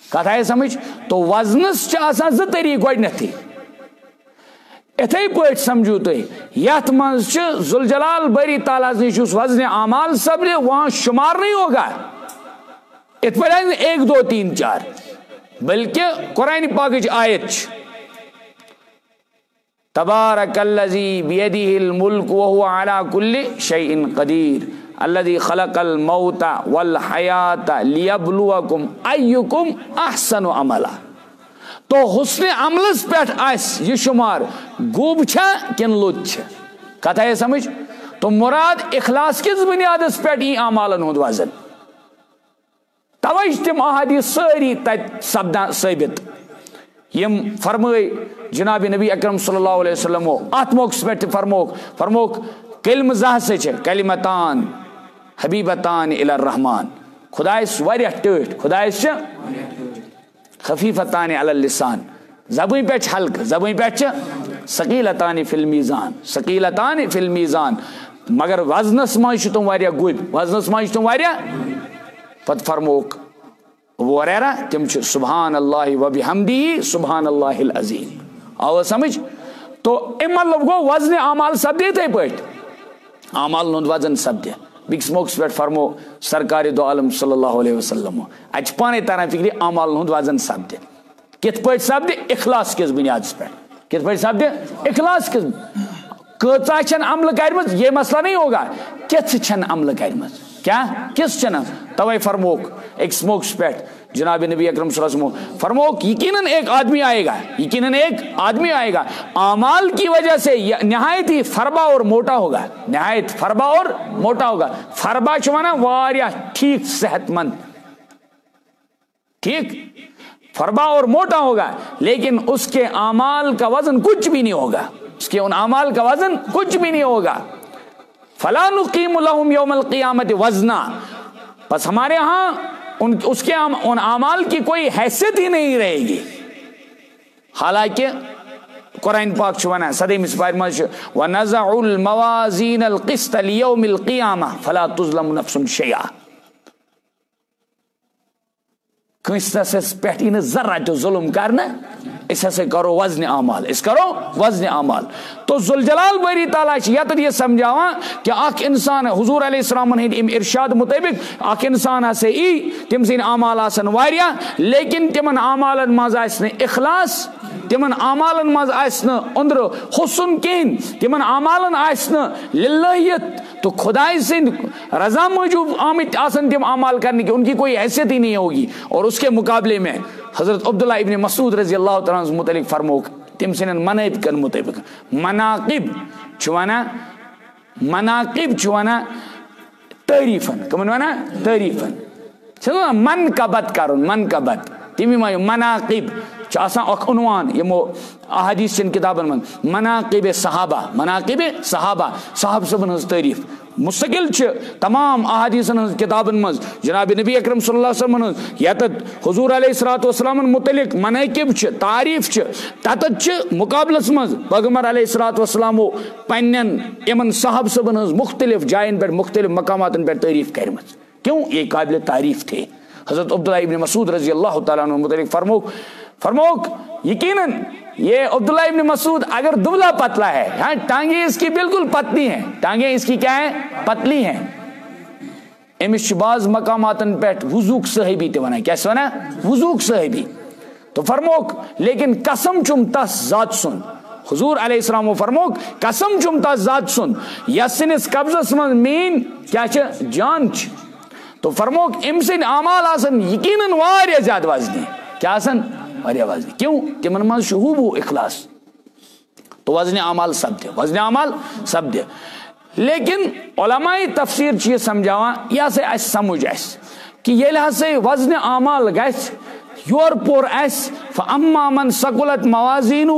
کت آئی سمجھ تو وزنس چھ آسان زٕ طریقہٕ گۄڈنیتھٕے اتھے پٲٹھۍ سمجھو تُہۍ یتھ منٛز چھِ ذوالجلال باری تعالیٰ نش یُس وزن اعمال سپدِ وہاں شمار نہیں ہوگا اتھ پٲٹھۍ آسہِ نہٕ 1 2 3 4 بلکہ قرآن پاکٕچ آیت چھِ تبارک الذی بیدہ الملک وہو علی کل شیء قدیر الذی خلق الموت والحیات لیبلوکم ایکم احسن عملا تو حسن عملس پہ یہ شمار گوب چھا کن لوت چھ کتھ آئی سمجھ تو مراد اخلاص کس بنیادس پہ یہ اعمالن ہند وزن توے تم احادیث ساری تت سپدان ثابت یم فرمائی جناب نبی اکرم صلی اللہ علیہ وسلم ات موقع پہ فرموک کلمہ زہ سے کلمتان حبیبتان الی الرحمان خدایس واریاہ ٹھٹھ خدایس خفیفتان علی اللسان زبان پہ ہلکہ زبان پہ ثقیلتان فی المیزان ثقیلتان فی المیزان مگر وزنس مز تم واریاہ گوب وزنس مز تم واریاہ پت فرموک ابو ہریرہ تم سبحان اللہ و بحمدہ سبحان اللہ العظیم آو سمجھ تو ام مطلب گو وزن اعمال سپدے اتھے پٲٹھۍ اعمال ہند وزن سپدے بیکس موقعس پہ فرمو سرکار دو عالم صلی اللہ علیہ وسلم اتہ پانے تران فکری اعمال ہند وزن سپدے کت پٲٹھۍ سپدے اخلاص کس بنیادس پہ کت پٲٹھۍ سپدے اخلاص کس کۭژاہ چھن عمل کرمژ یہ مسئلہ نہیں ہوگا کتھ چھن عمل کرمژ کیا کس چھن توے فرموک ایک موقعس پہ جناب نبی اکرم صلی اللہ علیہ وسلم فرموک یقیناً ایک آدمی آئے گا یقیناً ایک آدمی آئے گا اعمال کی وجہ سے نہایت ہی فربا اور موٹا ہوگا نہایت فربا اور موٹا ہوگا فربا چوانا واریاہ ٹھیک صحت مند ٹھیک فربا اور موٹا ہوگا لیکن اس کے اعمال کا وزن کچھ بھی نہیں ہوگا اس کے ان اعمال کا وزن کچھ بھی نہیں ہوگا فلا نقیم لهم یوم القیامت وزنا بس ہمارے ہاں اس کے ان اعمال کی کوئی حیثیت ہی نہیں رہے گی حالانکہ قرآن پاک چھوانا صدی مسپار مجھ وَنَزَعُ الْمَوَازِينَ الْقِسْطَ لِيَوْمِ الْقِيَامَةِ فَلَا تُظْلَمُ نَفْسٌ شَيْئًا کنسس پہ ذرہ تو ظلم کرنا اس ہسا کرو وزن اعمال اس کرو وزن اعمال تو ذوالجلال باری تعالیٰ یتن یہ سمجھاوا کہ اخ انسان حضور علیہ السلام ہند ارشاد مطابق اخ انسان ہسا تم سن اعمال آسن واریاہ لیکن تمن اعمالن مز آس اخلاص تمن اعمالن مز آس اندر حسن کہین تمن اعمالن آس للہیت تو خدائی سند رضا موجود آمد آسن تم اعمال کرنے کی ان کی کوئی حیثیت ہی نہیں ہوگی اور اس کے مقابلے میں حضرت عبداللہ ابن مسعود رضی اللہ تعالیٰ عنہ متعلق فرموک تم سنن مناقب کن مطابق مناقب چوانا تعریفن کمن وانا تعریفن چلو منقبت کرن منقبت تمی مایو مناقب آسان اخ عنوان یمو احادیث چن کتابن من مناقب صحابہ صحابہ صاحب صبن ہز تعریف مستقل تمام احادیثن ہز کتابن مز جناب نبی اکرم صلی اللہ علیہ وسلم یتت حضور علیہ الصلوۃ والسلام متعلق مناقب تعریف تتت مقابلس مز پیغمبر علیہ الصلوۃ والسلام پنن امن صاحب صبن ہز مختلف جائن پر مختلف مقاماتن پر تعریف کرمز کیوں یہ قابل تعریف تھے حضرت عبداللہ ابن مسعود رضی اللہ تعالیٰ عنہ متعلق فرموک یقیناً یہ عبداللہ ابن مسعود اگر دبلا پتلا ہے ہاں ٹانگیں اس کی بالکل پتلی ہیں ٹانگیں اس کی کیا ہیں پتلی ہیں امس بعض مقاماتن پہ وضوک صحیبی تے ونا کیا ونا وضوک صحیبی تو فرموک لیکن قسم چم تس ذات سن حضور علیہ السلام فرموک قسم چم تس ذات سن یسنس قبضس من مین کیا جان تو فرموک ام سن اعمال آسن یقیناً واریاہ زیادہ وزنی کیا آسن واریاہ وزنی کیوں تمن من شہوب اخلاص تو وزن اعمال سپدِ لیکن علماء تفسیر چھ یہ سمجھاوان یہ سے اس سمجھ اس کہ ییٚلہِ ہسا وزن اعمال گژھِ یور پور اس فاما من ثقلت موازینہ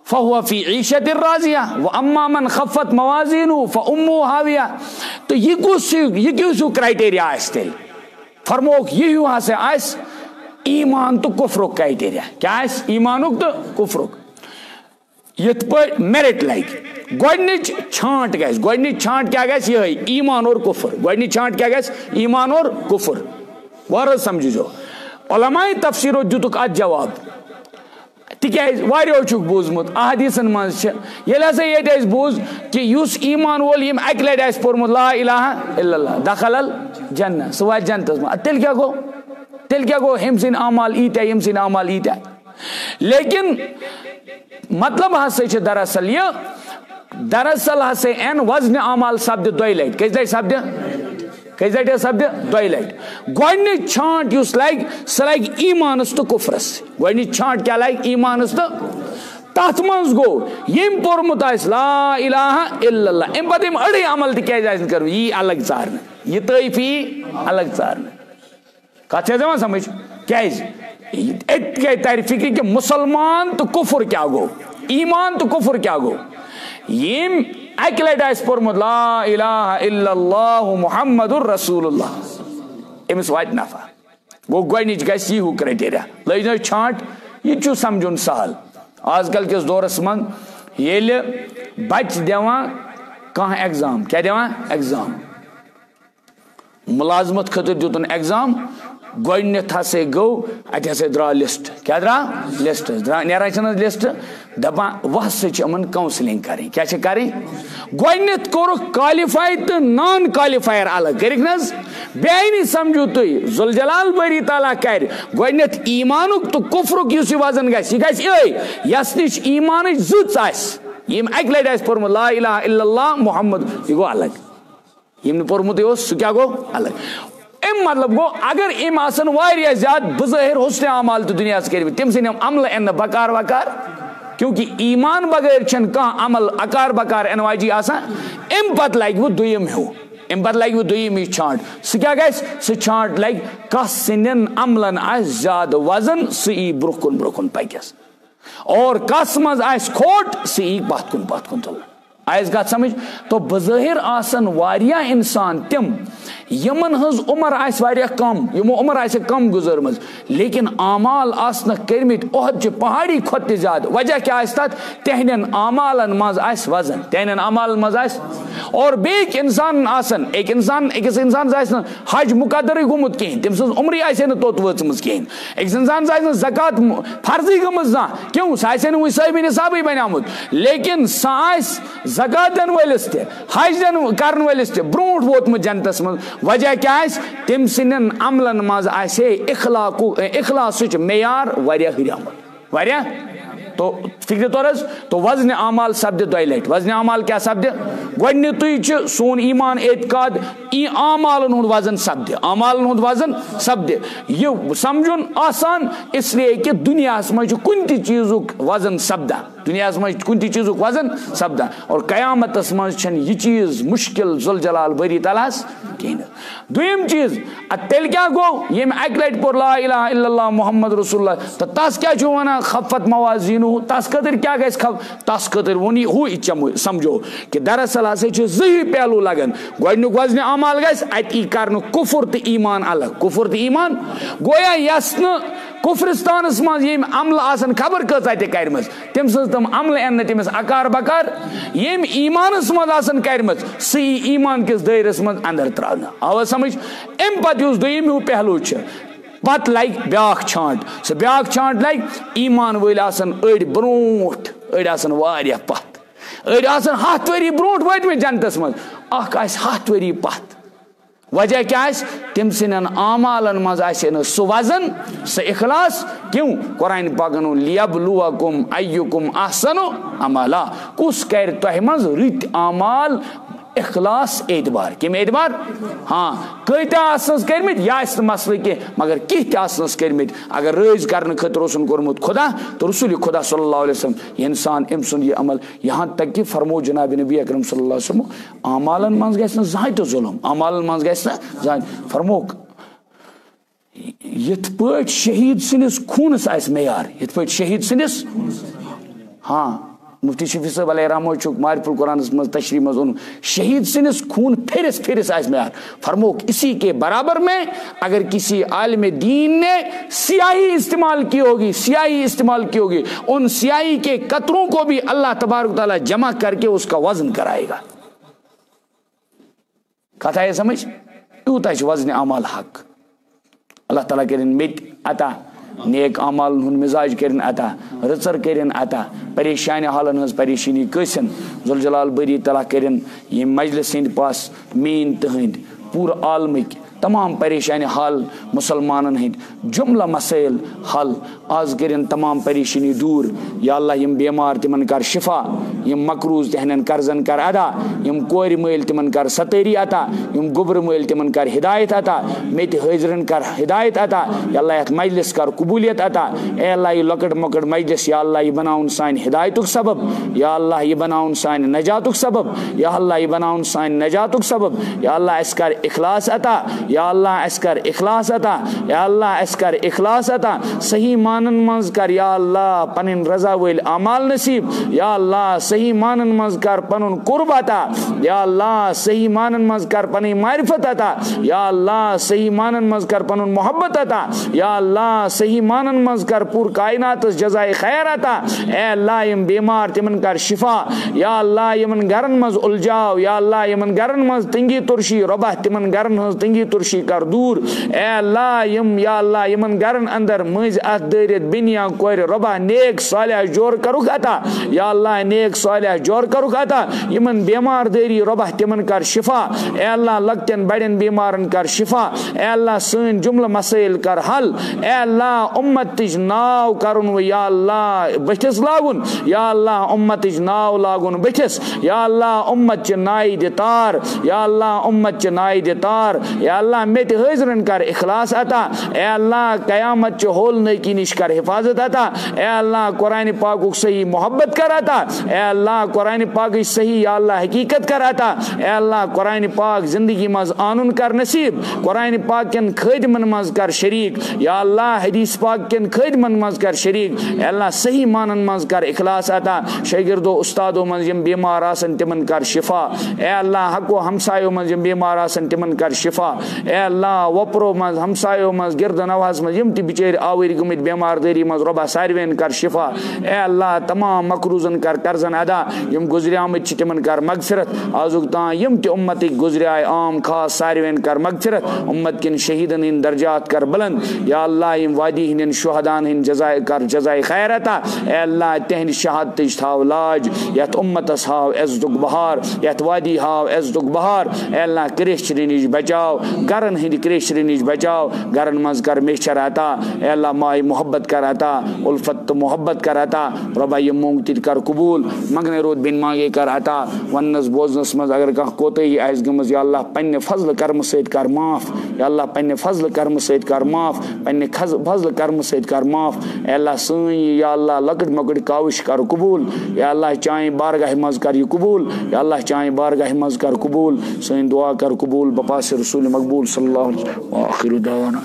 فهو فی عیشت راضیہ واما من خفت موازینہ فامہ ہاویہ. تو یہ کیوں کرائٹیریا اس تیل فرموک یہ ہسا اس ایمان تو کفرک کرائٹیریا کیا اس ایمانک تو کفرک یت پہ میرٹ لگہ گۄڈنِچ چھانٹ گژھِ گۄڈنِچ چھانٹ کیا گژھِ یہے ایمان اور کفر گۄڈنِچ چھانٹ کیا گژھِ ایمان اور کفر غور سمجھو علماء تفسیرو دِتُکھ اتھ جواب تکیاز واریاہو چھُکھ بوٗزمُت احادیثن منٛز چھِ ییٚلہِ ہسا ییٚتہِ اَسہِ بوٗز کہِ یُس ایمان وول ییٚمۍ اکہِ لٹہِ آسہِ پوٚرمُت لا الہ الا اللہ دخل الجنہ سُہ واتہِ جنتس منٛز تیٚلہِ کیٛاہ گوٚو ہیٚمۍ سٕنٛدۍ اعمال ییٖتیٛاہ ییٚمۍ سٕنٛدۍ اعمال ییٖتیٛاہ لیکن مطلب ہسا چھُ دراصل ہسا این وزن اعمال سپدِ دۄیہِ لٹہِ کٔژِ لٹہِ سپدِ دۄیہِ لٹہِ گۄڈنِچ چھانٹ یُس لگہِ سۄ لگہِ ایمانس تہٕ کفرس گۄڈنِچ چھانٹ کیٛاہ لگہِ ایمانس تہٕ تتھ منٛز گوٚو ییٚمۍ پوٚرمُت آسہِ لا الہ الا اللہ امہِ پتہٕ یِم أڑٕے عمل تہِ کیٛازِ آسن کرُن یی الگ ژارنہٕ یہ طٲیف یی الگ ژارنہٕ کتھ چھِ یِوان سمجھ کیٛازِ اتہِ گٔے ترِ فکرِ کہ مسلمان تہٕ کفر کیٛاہ گوٚو ایمان تہٕ کفر کیٛاہ گوٚو ییٚمۍ اکہِ لٹہِ آسہِ پوٚرمُت لا الہ الا اللہ محمد رسول اللہ أمِس واتہِ نفع گوٚو گۄڈنِچ گژھِ یہِ ہیوٗ کرایٹیریا لٔج نہٕ چھانٹ یہِ تہِ چھُ سمجھُن سہل آز کل کِس دورس منٛز ییٚلہِ بچہِ دِوان کانٛہہ ایگزام کیٛاہ دِوان ایگزام مُلازمت خٲطرٕ دیُتُن ایگزام گۄڈنیتھ ہسا گوٚو اتہِ ہسا درٛاو لسٹ کیٛاہ درٛاو لسٹ نیران چھِنہٕ حظ لسٹ دپان وۄنۍ ہسا چھِ یِمن کاونسلنگ کرٕنۍ کیٛاہ چھِ کرٕنۍ گۄڈنیتھ کوٚرُکھ کالِفاے تہٕ نان کالِفایر الگ کٔرِکھ نہ حظ بیٚیہِ نہٕ سمجھو تُہۍ ذوالجلال باری تعالیٰ کرِ گۄڈنیتھ ایمانُک تہٕ کفرُک یُس یہِ وزن گژھِ یہِ گژھِ یِہے یس نِش ایمانٕچ زٕژ آسہِ ییٚمۍ اکہِ لٹہِ آسہِ پوٚرمُت لا الہ الا اللہ محمد یہِ گوٚو الگ ییٚمۍ نہٕ پوٚرمُتٕے اوس سُہ کیٛاہ گوٚو الگ اَمہِ مطلب گوٚو اگر أمۍ آسن واریاہ زیادٕ بظٲہر حسنِ اعمال تہِ دُنیاہس کٔرمٕتۍ تٔمۍ سٕنٛدۍ یِم عملہٕ یِن نہٕ بکار وکار کیونکہ ایمان بغٲر چھنہٕ کانٛہہ عمل اکار بکار یِنہٕ واجی آسان اَمہِ پتہٕ لگہِ وۄنۍ دوٚیِم ہیوٗ اَمہِ پتہٕ لگہِ وۄنۍ دوٚیِم یہِ چھانٹ سُہ کیٛاہ گژھِ سُہ چھانٹ لگہِ کس سٕنٛدٮ۪ن عملن آسہِ زیادٕ وزن سُہ یی برونٛہہ کُن پکٮ۪س اور کس منٛز آسہِ کھوٹ سُہ یی پتھ کُن تُلنہٕ آیس کتھ سمجھ تو بظٲہر آسن واریاہ انسان تِم یمن ہٕنٛز عمر آسہِ واریاہ کم یمو عمر آسہِ کم گُزٲرمٕژ لیکن اعمال آسنکھ کٔرمٕتۍ عہد پہاڑی کھۄتہٕ تہِ زیادٕ وجہ کیٛاہ آسہِ تتھ تہنٛدٮ۪ن اعمالن منٛز آسہِ وزن تہنٛدٮ۪ن اعمالن منٛز آسہِ اور بیٚیہِ انسانن آسن أکِس انسانس آسہِ نہٕ حج مقدرٕے گوٚمُت کہیٖنۍ تٔمۍ سٕنٛز عمرٕے آسہِ نہٕ توٚت وٲژمٕژ کہیٖنۍ أکِس انسانس آسہِ نہٕ زکات فرضٕے گٔمٕژ زانٛہہ کیوں سُہ آسہِ نہٕ وُنہِ صٲبہِ نصابٕے بنیومُت لیکن سُہ آسہِ زکات دِنہٕ وٲلِس تہِ حج کرن وٲلِس تہِ برونٛٹھ ووتمُت جنتس منٛز وجہ کیٛاہ آسہِ تٔمۍ سٕنٛدٮ۪ن عملن منٛز آسہِ اخلاصٕچ معیار واریاہ ہُریومُت واریاہ تو فکرِ طور حظ تو وزن اعمال سپدِ دۄیہِ لٹہِ وزن اعمال کیٛاہ سپدِ گۄڈنیُتٕے چھُ سون ایمان اعتقاد اعمالن ہُنٛد وزن سپدِ یہِ سمجھُن آسان اس لیے کہِ دُنیاہس منٛز چھُ کُنہِ تہِ چیٖزُک وزن سپدان دُنیاہس منٛز چھُ کُنہِ تہِ چیٖزُک وزن سپدان اور قیامتس منٛز چھنہٕ یہِ چیٖز مُشکل ذوالجلال باری تعالیٰ ہس کہیٖنۍ نہٕ دوٚیِم چیٖز ادٕ تیٚلہِ کیٛاہ گوٚو ییٚمۍ اکہِ لٹہِ پوٚر لا الہ الا اللہ محمد رسول اللہ تہٕ تس کیٛاہ چھُ ونان خفت موازینہ تس خٲطرٕ کیٛاہ گژھِ تس خٲطرٕ ووٚن یہِ ہُہ سمجھو کہ دراصل ہسا چھِ زٕے پہلوٗ لگان گۄڈنیُک وزنہِ اعمال گژھِ اتہِ یی کرنہٕ کفر تہٕ ایمان الگ کفر تہٕ ایمان گویا یس نہٕ کفرستانس منٛز ییٚمۍ عملہٕ آسن خبر کۭژاہ تہِ کرِمٕژ تٔمۍ سٕنٛز تِم عملہٕ یِن نہٕ تٔمِس اکار بکار ییٚمۍ ایمانس منٛز آسن کرِمٕژ سُہ یی ایمان کِس دٲیرس منٛز اندر تراونہٕ آوا سمجھ امہِ پتہٕ یُس دوٚیِم ہیوٗ پہلوٗ چھُ پتہٕ لگہِ بیاکھ چھانٹ سُہ بیاکھ چھانٹ لگہِ ایمان وٲلۍ آسن أڑۍ برونٛٹھ أڑۍ آسن واریاہ پتھ أڑۍ آسن 100 ؤری برونٛٹھ وٲتمٕتۍ جنتس منٛز اکھ آسہِ 100 ؤری پتھ وجہ کیٛاہ آسہِ تٔمۍ سٕنٛدٮ۪ن اعمالن منٛز آسہِ نہٕ سُہ وزن سُہ اخلاص کیوں قرآنِ پاکن ووٚن لیبلوکم ایُکم احسنُ عملا کُس کرِ تۄہہِ منٛز رٕتۍ اعمال اخلاص اعتبار کم اعتبار ہاں کتیا آسنس کرمت یہ آس مسئلہ کی مگر کت آسنس کرمت اگر رٲضۍ کرنے خٲطرٕ اوسن کوٚرمُت خدا تو رسول خدا صلی اللہ علیہ وسلم یہ انسان ام سن یہ عمل یہاں تک کہ فرمو جناب نبی اکرم صلی اللہ علیہ وسلم اعمالن منٛز گژھِ نہٕ زٕہٕنۍ تہِ ظلم اعمالن منٛز گژھِ نہٕ زٕہٕنۍ فرموک یِتھ پٲٹھۍ شہید سٕنٛدِس خوٗنس آسہِ معیار یِتھ پٲٹھۍ شہید سٕنٛدِس ہاں مفتی شفیع صاحب علیہ رحمہ چھُکھ معرف القرآنس منٛز تشریح منٛز اوٚنمُت شہید سٕنٛدِس خوٗن پھرس پھرس آسہِ معیار فرموک اسی کے برابر میں اگر کسی عالم دین نے سیاہی استعمال کی ہوگی سیاہی استعمال کی ہوگی ان سیاہی کے قطروں کو بھی اللہ تبارک تعالیٰ جمع کر کے اس کا وزن کرائے گا کتھ آئے سمجھ یوتاہ چھُ وزن اعمال حق اللہ تعالیٰ کرن مت عطا نیک اعمال ہند مزاج کرن عطا رچر کرن عطا پریشانی حالن ہز پریشانی کسن ذوالجلال بری تعالیٰ کرن یہ مجلس ہند پاس مین تہند پور عالمک تمام پریشانی حل مسلمانن ہند جملہ مسائل حل آز کرن تمام پریشانی دور یا اللہ یم بیمار تمن کر شفا یم مقروض تہنن قرضن کر ادا یم کور مل تمن کر ستری عطا یم گبر مل تمن کر ہدایت عطا مت حاضرن کر ہدایت عطا یا اللہ یت مجلس کر قبولیت عطا اے اللہ یہ لکٹ مکٹ مجلس یا اللہ یہ بناون سان ہدایتک سبب یا اللہ یہ بناون سان نجاتک سبب یا اللہ یہ بناون سان نجاتک سبب یا اللہ اس کر اخلاص عطا یا اللہ اس کر اخلاص عطا یا اللہ اس کر اخلاص عطا صحیح مانن منز کر یا اللہ پنن رضا ول اعمال نصیب یا اللہ صحیح مانن منز کر پنن قرب عطا یا اللہ صحیح مانن منز کر پنن معرفت عطا یا اللہ صحیح مانن منز کر پنن محبت عطا یا اللہ صحیح مانن منز کر پور کائنات جزائے خیر عطا اے اللہ یم بیمار تمن کر شفا یا اللہ یمن گرن منز الجاو یا اللہ یمن گرن منز تنگی ترشی ربہ تمن گرن منز تنگی ترشی کر دور اے اللہ یم یا اللہ یمن گرن اندر مز ات دٲرِتھ بنیا کور ربہ نیک صالح جور کرُکھ عطا یا اللہ نیک صالح جور کرُکھ عطا یمن بیمار دٲری ربہ تمن کر شفا اے اللہ لکٹن بڑین بیمارن کر شفا اے اللہ سن جملہ مسائل کر حل اے اللہ امتچ ناو کرن و یا اللہ بٹھس لاگن یا اللہ امتچ ناو لاگن بٹھس یا اللہ امت چ نائی دتار یا اللہ امت چ نائی دتار یا اللہ مت حاضرن کر اخلاص عطا اے اللہ قیامت چ ہول نیکی نش کر حفاظت عطا اے اللہ قرآن پاک صحیح محبت کر عطا اے اللہ قرآن پاک صحیح یا اللہ حقیقت کر عطا اے اللہ قرآن پاک زندگی مز آنن کر نصیب قرآن پاک کن خدمن مز کر شریک یا اللہ حدیث پاک کن خدمن مز کر شریک اے اللہ صحیح مانن مز کر اخلاص عطا شاگردو استادو مز یم بیمار آسن تمن کر شفا اے اللہ حقو ہمسایو مز یم بیمار آسن تمن کر شفا اے اللہ وپرو مز ہمسایو مز گرد نواز مز یم تی بچیر آوری گمت بیمار داری مز ربا ساروین کر شفا اے اللہ تمام مقروضن کر قرضن ادا یم گزری آمت تمن کر مغفرت آزک تان یم تی امتک گزریائے عام خاص ساروین کر مغفرت امت کن شہیدن ہن درجات کر بلند یا اللہ یم وادی ہن شہدان ہن جزائے کر جزائے خیر عطا اے اللہ تہند شہادتچ تھاو لاج یت امتس ہاو عزتک بہار یت وادی ہاو عزتک بہار اے اللہ کریشری نش بچاو گرن ہند کریشری نش بچاو گرن مز کر میچر عطا اے اللہ مائی محبت کر عطا الفت محبت کر عطا ربا یہ مونگ تیر کر قبول منگنے رود بن مانگے کر عطا ونس بوزنس مز اگر کھانا کوتاہی آسہِ گٔمٕژ یا اللہ پننہِ فضل کرم سۭتۍ کر معاف یا اللہ پننہِ فضل کرم سۭتۍ کر معاف پننہِ فضل کرم سۭتۍ کر معاف اے اللہ سٲنۍ یا اللہ لۄکٕٹۍ مۄکٕٹۍ کاوش کر قبول یا اللہ چانہِ بارگاہ منٛز کر یہِ قبول یا اللہ چانہِ بارگاہ منٛز کر قبول سٲنۍ دعا کر قبول بپاس رسول مقبول صلی اللہ علیہ وسلم وآخر دعوانا